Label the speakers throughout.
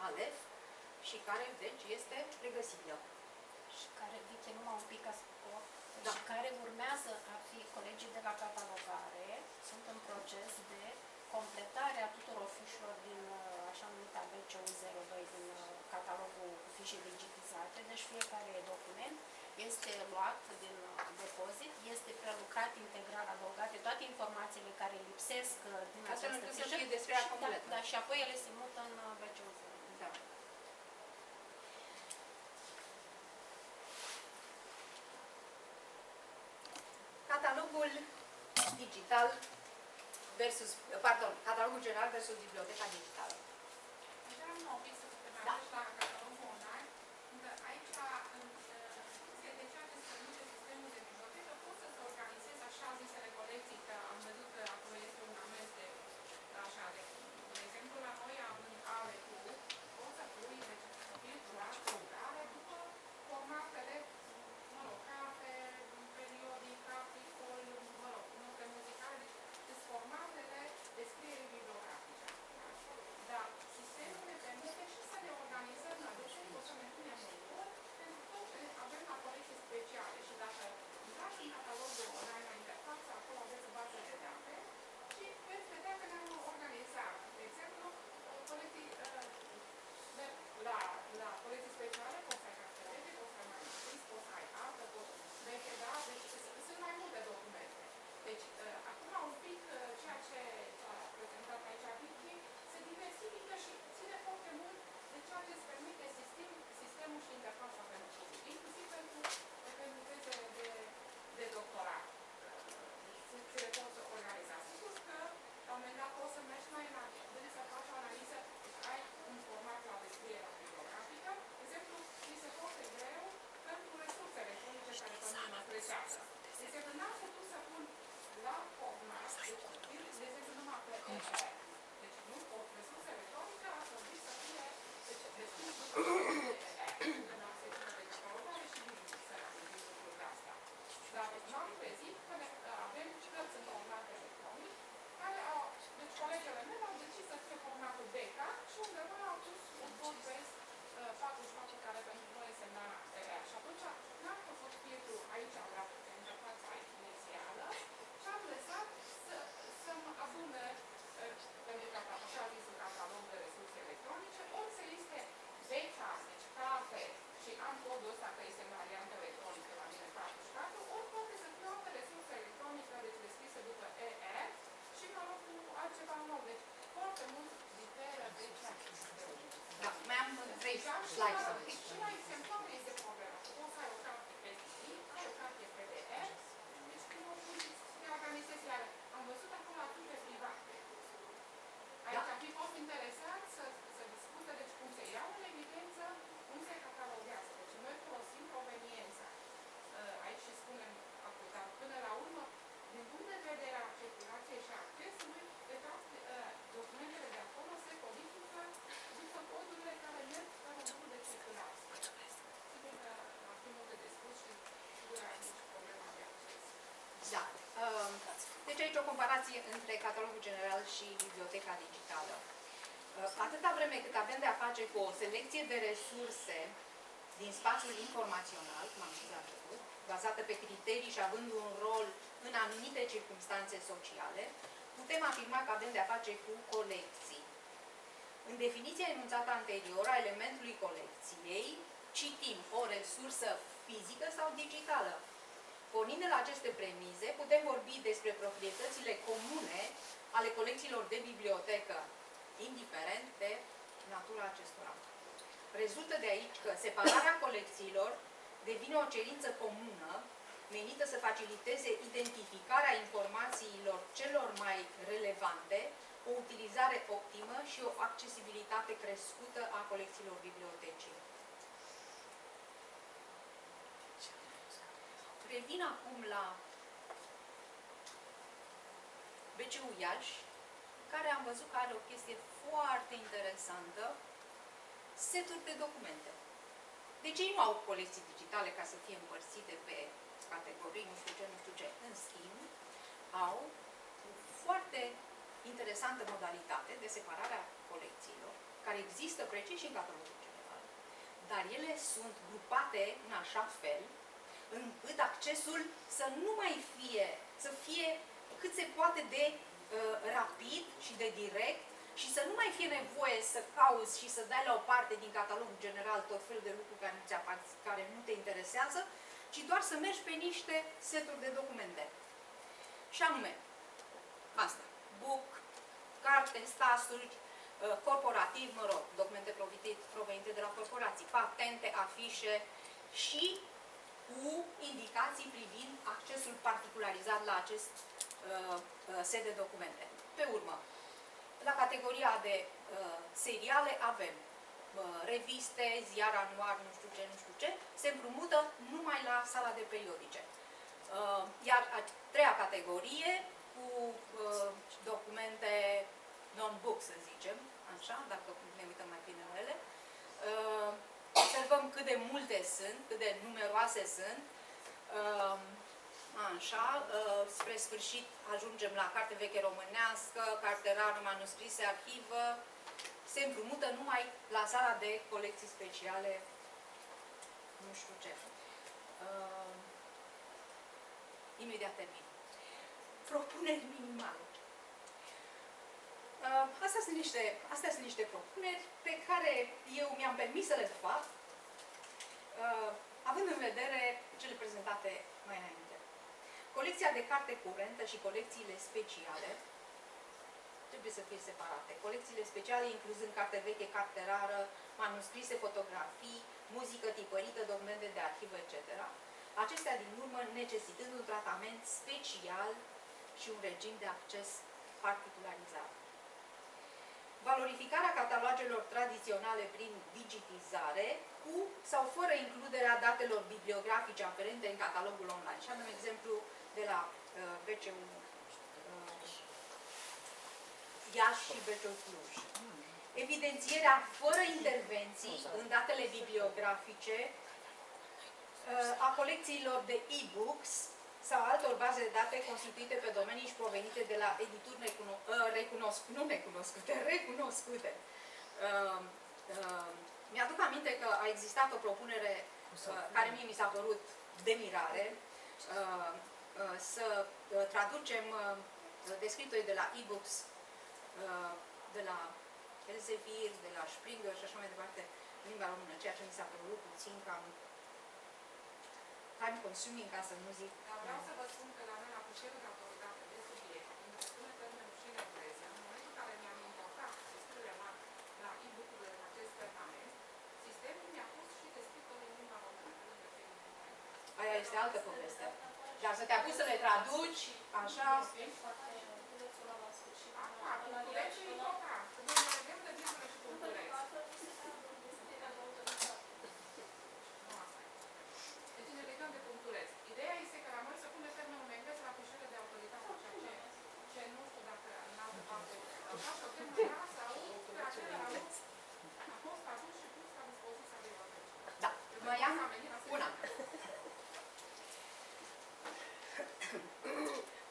Speaker 1: Alef și care, deci, este regăsibilă.
Speaker 2: Și care, Vicky, numai un pic ca scop,
Speaker 1: Da.
Speaker 2: și care urmează a fi colegii de la catalogare, sunt în proces de completare a tuturor fișelor din așa numita BCU02 din catalogul cu fișe digitizate, deci fiecare document este luat din depozit, este prelucrat integral, adăugate toate informațiile care lipsesc din
Speaker 1: Astfel
Speaker 2: această
Speaker 1: încât să
Speaker 2: fișă.
Speaker 1: fie descrierea completă.
Speaker 2: Da, și apoi ele se mută în BCU02.
Speaker 1: Da. Catalogul digital versus, pardon, catalogul general versus biblioteca digitală.
Speaker 3: Așa am un pic să te mai
Speaker 1: Da.
Speaker 3: la catalogul online, că aici, în funcție de ceea ce se numește sistemul de bibliotecă, poți să-ți organizezi așa zisele colecții, că am văzut că acolo este un amestec, așa, de exemplu, la noi având ALEC-ul, poți să pui, deci, să fie lucrare după formatele, mă rog, carte, periodic, articol, mă rog, note muzicale, deci formatele de scriere bibliografice. Dar sistemul ne permite și să ne organizăm la dosari, o să ne punem în rol, pentru tot ce avem la colecții speciale. Și dacă intrați în catalogul online la interfață, acolo aveți bază de date și veți vedea că ne-am organizat. De exemplu, colecții, la colecții speciale poți să ai cartelete, poți să ai mai scris, poți să ai artă, poți da, deci sunt mai multe documente. Deci, acum un pic ceea ce a prezentat aici Vicky, se diversifică și ține foarte mult de ceea ce îți permite sistemul și interfața pentru public, inclusiv pentru tezele de doctorat. Ți le poți organiza. Sigur că, la un moment dat, poți să mergi mai înainte, să faci o analiză, ai un format la descrierea bibliografică. De exemplu, este foarte greu pentru resurse electronice care sunt stresează. De exemplu, n-am putut să pun la format, deci, de exemplu, numai pe PDF. Deci, nu pot, resurse electronice ar trebui să fie, deci, descris după PDF, în la secțiunea de catalogare și nu să amintiți lucrurile astea. Dar m-am trezit că avem cărți în format electronic, care au, deci, colegele mele au decis să fie formatul beta și undeva au pus un cod-based 44 care pentru noi însemna RR. Și atunci n-am făcut filtru aici la interfața inițială și am lăsat să-mi adune pentru așa zisul catalog de resurse electronice, ori să este beta, deci carte și am codul ăsta că este în variantă electronică la mine 44, ori poate să fie o altă resursă electronică, deci descrisă după ER și mă rog cu altceva nou. Deci foarte mult diferă de ceea ce este.
Speaker 1: Da, mai am 3 slide să vedeți.
Speaker 3: Și la exemplare este problema. Poți să ai o carte PSD, ai o carte PDF, deci cum o pui să te organizezi iar. Am văzut acolo atât private. Aici ar fi fost interesant să discută deci cum se iau în evidență, cum se cataloguează. Deci noi folosim proveniența. Aici și spunem dar până la urmă, din punct de vedere a circulației și a accesului, de fapt, documentele de acolo se codifică după codurile care merg pe modul de circulație. Sigur că ar fi multe de spus și sigur ar fi și problema de acces.
Speaker 1: Da. Deci aici o comparație între catalogul general și biblioteca digitală. Atâta vreme cât avem de a face cu o selecție de resurse din spațiul informațional, cum am spus la început, bazată pe criterii și având un rol în anumite circunstanțe sociale, putem afirma că avem de a face cu colecții. În definiția enunțată anterior a elementului colecției, citim o resursă fizică sau digitală. Pornind de la aceste premize, putem vorbi despre proprietățile comune ale colecțiilor de bibliotecă, indiferent de natura acestora. Rezultă de aici că separarea colecțiilor devine o cerință comună menită să faciliteze identificarea informațiilor celor mai relevante, o utilizare optimă și o accesibilitate crescută a colecțiilor bibliotecii. Revin acum la BCU Iași, care am văzut că are o chestie foarte interesantă, seturi de documente. Deci ei nu au colecții digitale ca să fie împărțite pe categorii, nu știu ce. În schimb, au o foarte interesantă modalitate de separare a colecțiilor, ca care există precis și în catalogul general, dar ele sunt grupate în așa fel încât accesul să nu mai fie, să fie cât se poate de rapid și de direct și să nu mai fie nevoie să cauți și să dai la o parte din catalogul general tot felul de lucruri care nu te interesează, ci doar să mergi pe niște seturi de documente. Și anume, asta, book, carte, stasuri, corporativ, mă rog, documente provenite de la corporații, patente, afișe și cu indicații privind accesul particularizat la acest set de documente. Pe urmă, la categoria de seriale avem reviste, ziar anuar, nu știu ce, se împrumută numai la sala de periodice. Iar a treia categorie, cu documente non-book, să zicem, așa, dacă ne uităm mai bine la ele, observăm cât de multe sunt, cât de numeroase sunt. Așa, spre sfârșit ajungem la carte veche românească, carte rară, manuscrise, arhivă. Se împrumută numai la sala de colecții speciale, nu știu ce. Imediat termin. Propuneri minimale. Astea sunt niște propuneri pe care eu mi-am permis să le fac, având în vedere cele prezentate mai înainte. Colecția de carte curentă și colecțiile speciale trebuie să fie separate. Colecțiile speciale incluzând carte veche, carte rară, manuscrise, fotografii, muzică tipărită, documente de arhivă, etc. Acestea din urmă necesitând un tratament special și un regim de acces particularizat. Valorificarea catalogelor tradiționale prin digitizare, cu sau fără includerea datelor bibliografice aferente în catalogul online. Și am un exemplu de la BCU Iași și BCU Cluj. Evidențierea fără intervenții în datele bibliografice a colecțiilor de e-books sau altor baze de date constituite pe domenii și provenite de la edituri recunoscute. Mi-aduc aminte că a existat o propunere care mie mi s-a părut de mirare, să traducem descriptorii de la e-books, de la Elsevier, de la Springer și așa mai departe, în limba română, ceea ce mi s-a părut puțin cam time consuming, ca să nu zic.
Speaker 3: Dar vreau să vă spun că la noi, la fișierul de autoritate de subiect, unde spune termenul și în engleză, în momentul în care mi-am importat scrierile mari la e-book-urile în acest permanent, sistemul mi-a pus și descriptorii în limba română, pe lângă cei din limba engleză.
Speaker 1: Aia este altă poveste. Dar să te apuci să le traduci, așa...
Speaker 3: Acum, punctulețul e important. Când ne vedem de virgulă și punctuleț. Deci ne legăm de punctuleț. Ideea este că la noi se pune termenul în engleză la fișierul de autoritate, ceea ce nu știu dacă în altă parte așa și o temă era sau pe acela la a fost adus și pus la dispoziția bibliotecii.
Speaker 1: Da, mai am una.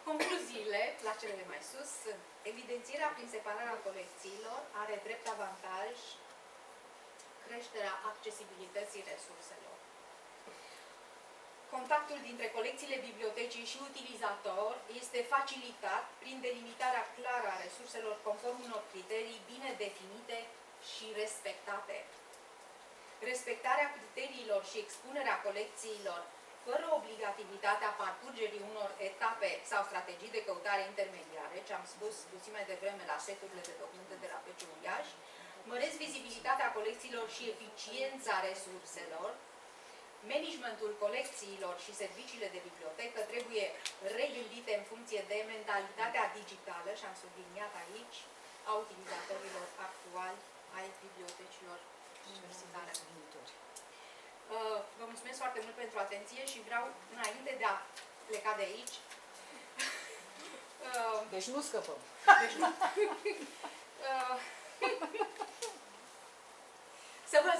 Speaker 1: Concluziile, la cele de mai sus, sunt: evidențierea prin separarea colecțiilor are drept avantaj creșterea accesibilității resurselor. Contactul dintre colecțiile bibliotecii și utilizator este facilitat prin delimitarea clară a resurselor conform unor criterii bine definite și respectate. Respectarea criteriililor și expunerea colecțiilor fără obligativitatea parcurgerii unor etape sau strategii de căutare intermediare, ce am spus puțin mai devreme la seturile de documente de la BCU Iași, măresc vizibilitatea colecțiilor și eficiența resurselor. Managementul colecțiilor și serviciile de bibliotecă trebuie regândite în funcție de mentalitatea digitală, și am subliniat aici, a utilizatorilor actuali ai bibliotecilor universitare. Vă mulțumesc foarte mult pentru atenție și vreau, înainte de a pleca de aici...
Speaker 4: Deci nu scăpăm.
Speaker 1: Deci nu. Să vă